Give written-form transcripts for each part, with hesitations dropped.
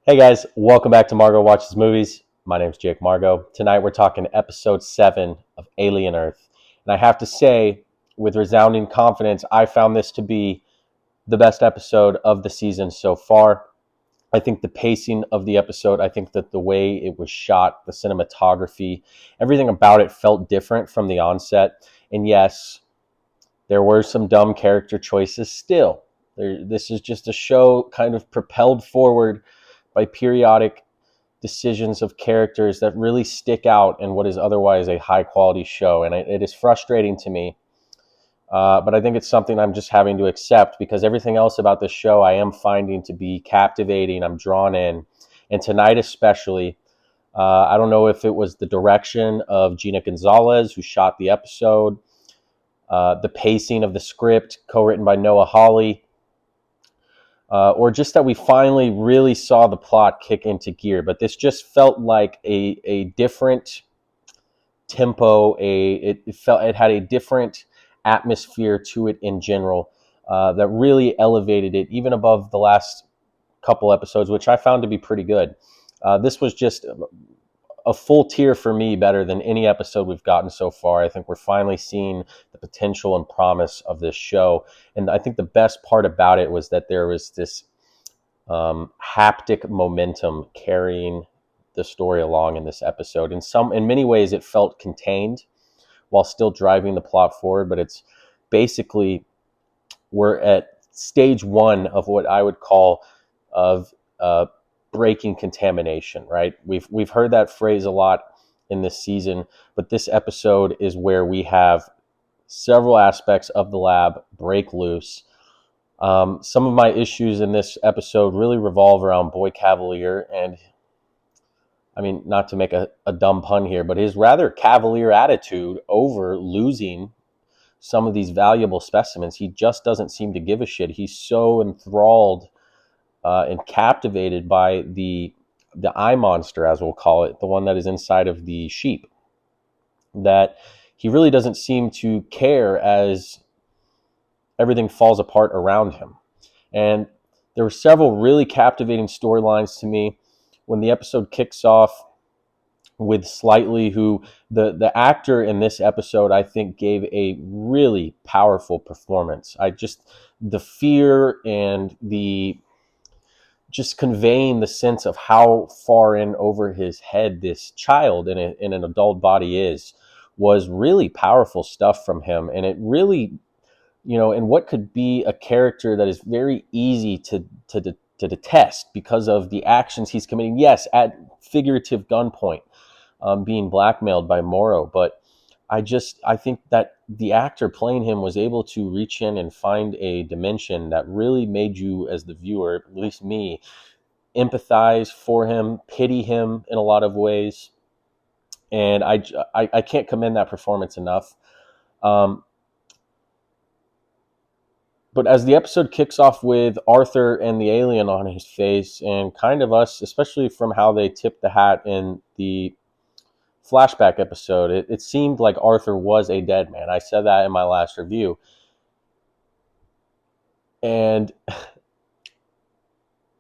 Hey guys, welcome back to Margot Watches Movies. My name is Jake Margot. Tonight we're talking episode 7 of Alien Earth. And I have to say, with resounding confidence, I found this to be the best episode of the season so far. I think the pacing of the episode, I think that the way it was shot, the cinematography, everything about it felt different from the onset. And yes, there were some dumb character choices still. This is just a show kind of propelled forward by periodic decisions of characters that really stick out in what is otherwise a high quality show. And it is frustrating to me. But I think it's something I'm just having to accept because everything else about this show I am finding to be captivating. I'm drawn in. And tonight, especially, I don't know if it was the direction of Gina Gonzalez, who shot the episode, the pacing of the script, co written by Noah Hawley. Or just that we finally really saw the plot kick into gear. But this just felt like a different tempo. It had a different atmosphere to it in general that really elevated it, even above the last couple episodes, which I found to be pretty good. This was just a full tier for me, better than any episode we've gotten so far. I think we're finally seeing the potential and promise of this show. And I think the best part about it was that there was this haptic momentum carrying the story along in this episode. In many ways, it felt contained while still driving the plot forward. But it's basically, we're at stage one of what I would call of breaking contamination, right? We've heard that phrase a lot in this season, but this episode is where we have several aspects of the lab break loose. Some of my issues in this episode really revolve around Boy Cavalier, and I mean, not to make a dumb pun here, but his rather cavalier attitude over losing some of these valuable specimens. He just doesn't seem to give a shit. He's so enthralled and captivated by the eye monster, as we'll call it, the one that is inside of the sheep, that he really doesn't seem to care as everything falls apart around him. And there were several really captivating storylines to me. When the episode kicks off with Slightly, who the actor in this episode, I think, gave a really powerful performance. The fear and the just conveying the sense of how far in over his head this child in an adult body was really powerful stuff from him. And it really, and what could be a character that is very easy to detest because of the actions he's committing. Yes, at figurative gunpoint, being blackmailed by Morrow, but I think that the actor playing him was able to reach in and find a dimension that really made you, as the viewer, at least me, empathize for him, pity him in a lot of ways. And I can't commend that performance enough. But as the episode kicks off with Arthur and the alien on his face, and kind of us, especially from how they tipped the hat in the flashback episode, it seemed like Arthur was a dead man. I said that in my last review. And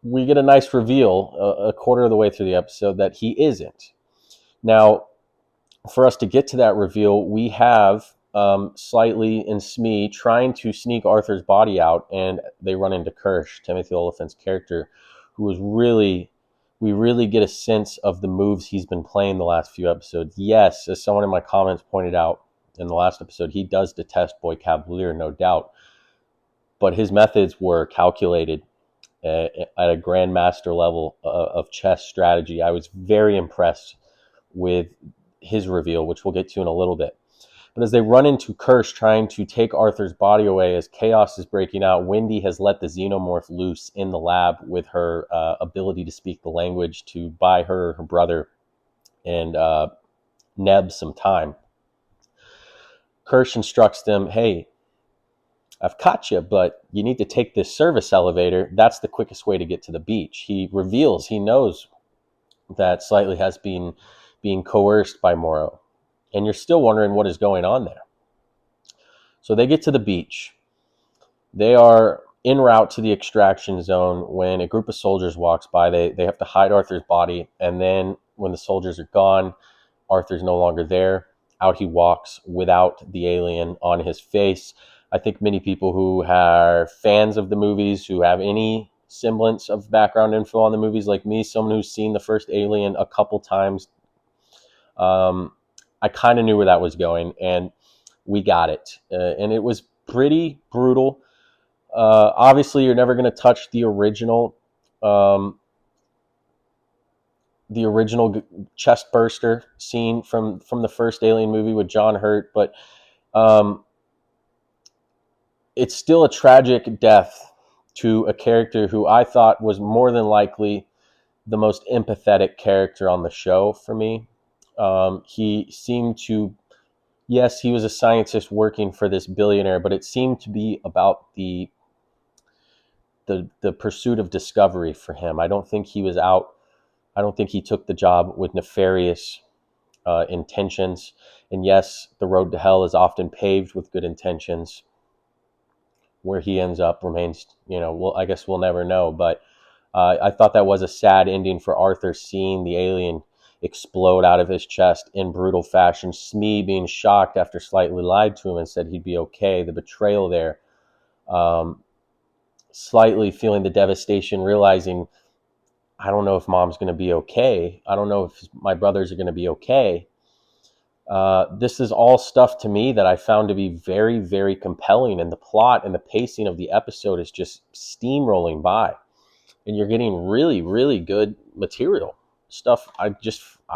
we get a nice reveal a quarter of the way through the episode that he isn't. Now, for us to get to that reveal, we have Slightly and Smee trying to sneak Arthur's body out, and they run into Kirsch, Timothy Olyphant's character, who is we really get a sense of the moves he's been playing the last few episodes. Yes, as someone in my comments pointed out in the last episode, he does detest Boy Cavalier, no doubt, but his methods were calculated at a grandmaster level of chess strategy. I was very impressed with his reveal, which we'll get to in a little bit. But as they run into Kirsch trying to take Arthur's body away, as chaos is breaking out, Wendy has let the xenomorph loose in the lab with her ability to speak the language to buy her brother and Neb some time. Kirsch instructs them, hey, I've caught you, but you need to take this service elevator. That's the quickest way to get to the beach. He reveals he knows that Slightly has been being coerced by Morrow. And you're still wondering what is going on there. So they get to the beach. They are en route to the extraction zone, when a group of soldiers walks by, they have to hide Arthur's body. And then when the soldiers are gone, Arthur's no longer there. Out he walks without the alien on his face. I think many people who are fans of the movies, who have any semblance of background info on the movies, like me, someone who's seen the first Alien a couple times, I kind of knew where that was going, and we got it. And it was pretty brutal. Obviously, you're never going to touch um, the original chest burster scene from the first Alien movie with John Hurt, but um, it's still a tragic death to a character who I thought was more than likely the most empathetic character on the show for me. He seemed to, yes, he was a scientist working for this billionaire, but it seemed to be about the pursuit of discovery for him. I don't think he was out. I don't think he took the job with nefarious intentions. And yes, the road to hell is often paved with good intentions. Where he ends up remains, well, I guess we'll never know. But I thought that was a sad ending for Arthur, seeing the alien explode out of his chest in brutal fashion. Smee being shocked after Slightly lied to him and said he'd be okay. The betrayal there. Slightly feeling the devastation, realizing, I don't know if mom's going to be okay. I don't know if my brothers are going to be okay. This is all stuff to me that I found to be very, very compelling, and the plot and the pacing of the episode is just steamrolling by, and you're getting really, really good material stuff. I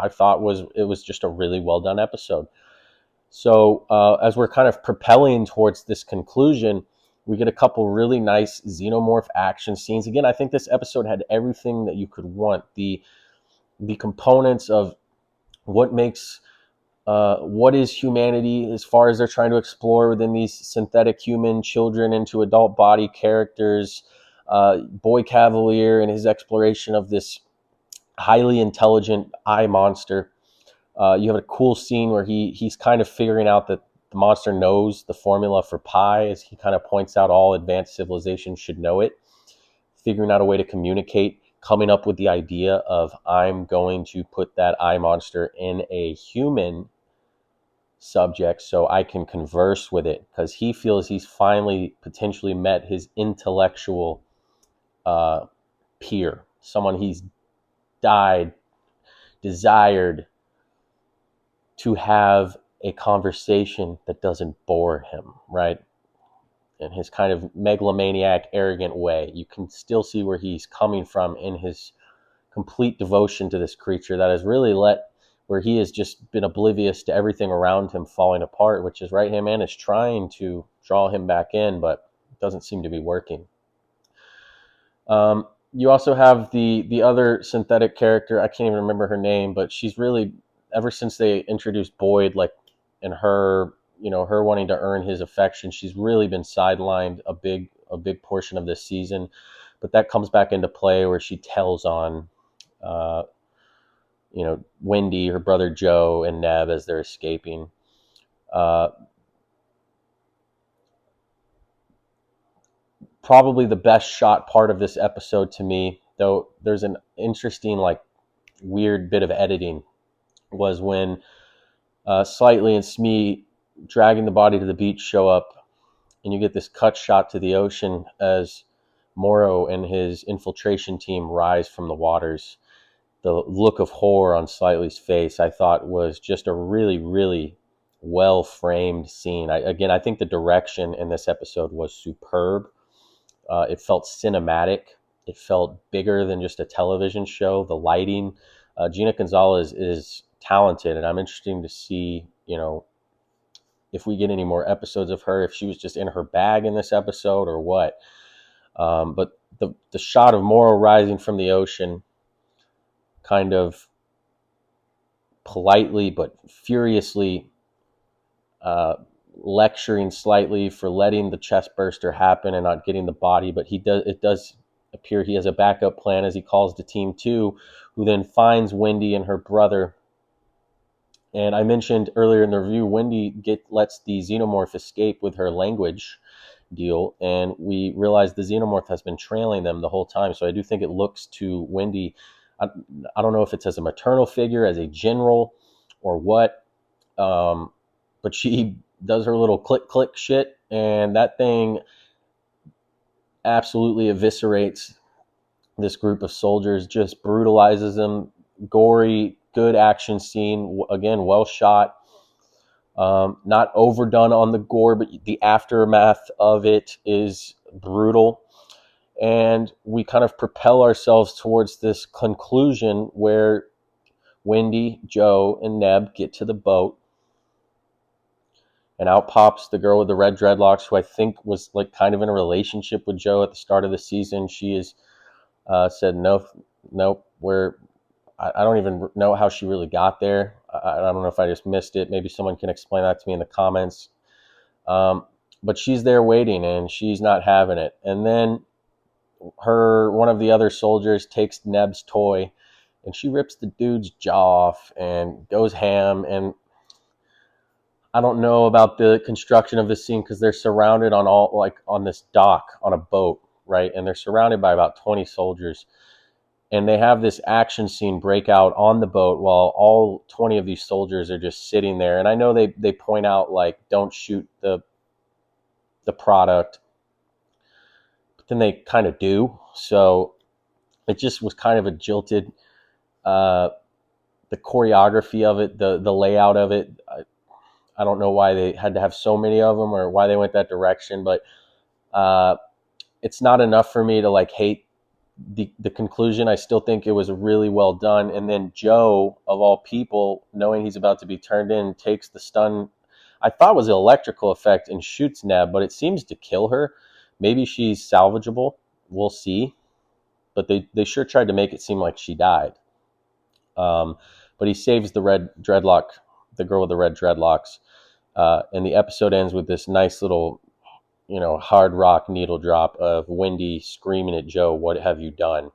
thought it was just a really well done episode. So as we're kind of propelling towards this conclusion, we get a couple really nice xenomorph action scenes. Again, I think this episode had everything that you could want. The components of what makes what is humanity, as far as they're trying to explore within these synthetic human children into adult body characters. Boy Cavalier and his exploration of this highly intelligent eye monster. You have a cool scene where he's kind of figuring out that the monster knows the formula for pi, as he kind of points out all advanced civilizations should know it. Figuring out a way to communicate, coming up with the idea of, I'm going to put that eye monster in a human subject so I can converse with it, because he feels he's finally potentially met his intellectual peer, someone he's desired to have a conversation that doesn't bore him, right? In his kind of megalomaniac, arrogant way. You can still see where he's coming from in his complete devotion to this creature that has really where he has just been oblivious to everything around him falling apart, which is right. Him and is trying to draw him back in, but it doesn't seem to be working. You also have the other synthetic character. I can't even remember her name, but she's really, ever since they introduced Boyd, like, and her, her wanting to earn his affection, she's really been sidelined a big portion of this season. But that comes back into play where she tells on, Wendy, her brother Joe, and Neb as they're escaping. Probably the best shot part of this episode to me, though there's an interesting, weird bit of editing, was when Slightly and Smee dragging the body to the beach show up, and you get this cut shot to the ocean as Morrow and his infiltration team rise from the waters. The look of horror on Slightly's face, I thought, was just a really, really well framed scene. I think the direction in this episode was superb. It felt cinematic. It felt bigger than just a television show. The lighting, Gina Gonzalez is talented, and I'm interested to see, if we get any more episodes of her, if she was just in her bag in this episode or what. But the shot of Morrow rising from the ocean, kind of politely but furiously lecturing Slightly for letting the chest burster happen and not getting the body, but it does appear he has a backup plan, as he calls the team 2, who then finds Wendy and her brother. And I mentioned earlier in the review, Wendy lets the xenomorph escape with her language. deal, and we realize the Xenomorph has been trailing them the whole time. So I do think it looks to Wendy. I, I don't know if it's as a maternal figure, as a general, or what, but she does her little click click shit, and that thing absolutely eviscerates this group of soldiers, just brutalizes them. Gory, good action scene. Again, well shot. Not overdone on the gore, but the aftermath of it is brutal. And we kind of propel ourselves towards this conclusion where Wendy, Joe, and Neb get to the boat. And out pops the girl with the red dreadlocks, who I think was like kind of in a relationship with Joe at the start of the season. She is said, no, nope, I don't even know how she really got there. I don't know if I just missed it. Maybe someone can explain that to me in the comments. But she's there waiting, and she's not having it. And then one of the other soldiers takes Neb's toy, and she rips the dude's jaw off and goes ham. And I don't know about the construction of this scene, because they're surrounded on this dock on a boat, right? And they're surrounded by about 20 soldiers. And they have this action scene break out on the boat while all 20 of these soldiers are just sitting there. And I know they point out, like, don't shoot the product, but then they kind of do. So it just was kind of a jilted, the choreography of it, the layout of it. I don't know why they had to have so many of them, or why they went that direction, but it's not enough for me to like hate the conclusion. I still think it was really well done. And then Joe, of all people, knowing he's about to be turned in, takes the stun, I thought was an electrical effect, and shoots Neb, but it seems to kill her. Maybe she's salvageable. We'll see. But they sure tried to make it seem like she died. But he saves the girl with the red dreadlocks. And the episode ends with this nice little, hard rock needle drop of Wendy screaming at Joe, "What have you done?"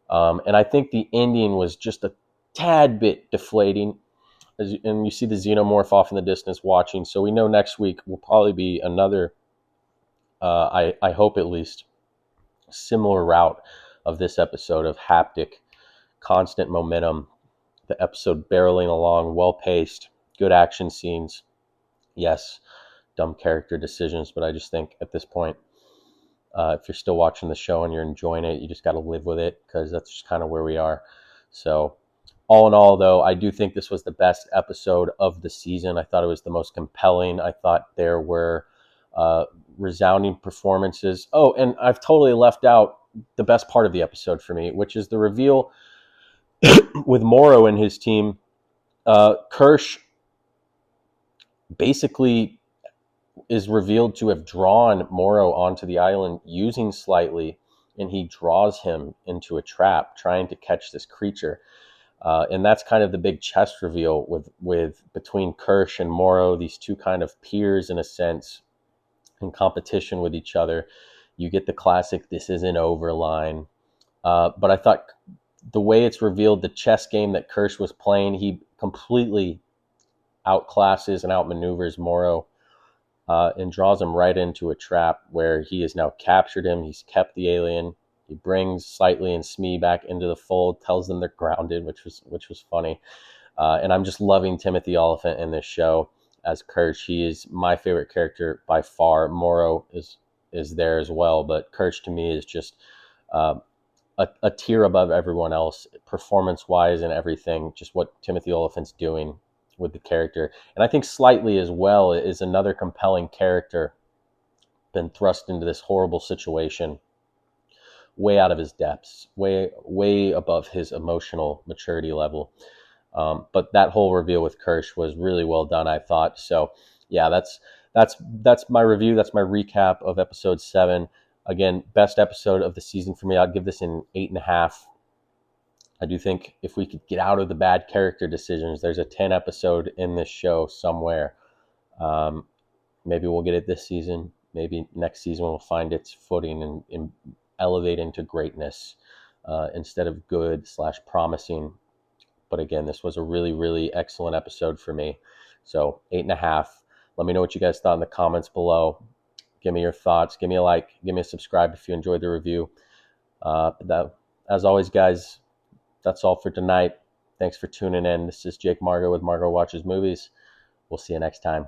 And I think the ending was just a tad bit deflating. And you see the Xenomorph off in the distance watching. So we know next week will probably be another, I hope at least, similar route of this episode of haptic, constant momentum, the episode barreling along, well paced, good action scenes. Yes, dumb character decisions, but I just think at this point, if you're still watching the show and you're enjoying it, you just got to live with it, because that's just kind of where we are. So all in all, though, I do think this was the best episode of the season. I thought it was the most compelling. I thought there were resounding performances. Oh, and I've totally left out the best part of the episode for me, which is the reveal with Morrow and his team. Kirsch basically is revealed to have drawn Morrow onto the island using Slightly, and he draws him into a trap trying to catch this creature. And that's kind of the big chest reveal with between Kirsch and Morrow, these two kind of peers in a sense, in competition with each other. You get the classic "this isn't over" line. But I thought the way it's revealed, the chess game that Kirsch was playing, he completely outclasses and outmaneuvers Morrow, and draws him right into a trap where he has now captured him. He's kept the alien. He brings Slightly and Smee back into the fold, tells them they're grounded, which was funny. And I'm just loving Timothy Olyphant in this show as Kirsch. He is my favorite character by far. Morrow is there as well, but Kirsch to me is just a tier above everyone else, performance-wise and everything. Just what Timothy Olyphant's doing with the character. And I think Slightly as well is another compelling character, been thrust into this horrible situation, way out of his depths, way above his emotional maturity level. But that whole reveal with Kirsch was really well done, I thought. So yeah, that's my review. That's my recap of episode 7. Again, best episode of the season for me. I'd give this an 8.5. I do think if we could get out of the bad character decisions, there's a 10 episode in this show somewhere. Maybe we'll get it this season. Maybe next season we'll find its footing and elevate into greatness instead of good/promising. But again, this was a really, really excellent episode for me. So 8.5. Let me know what you guys thought in the comments below. Give me your thoughts. Give me a like. Give me a subscribe if you enjoyed the review. As always, guys, that's all for tonight. Thanks for tuning in. This is Jake Margo with Margo Watches Movies. We'll see you next time.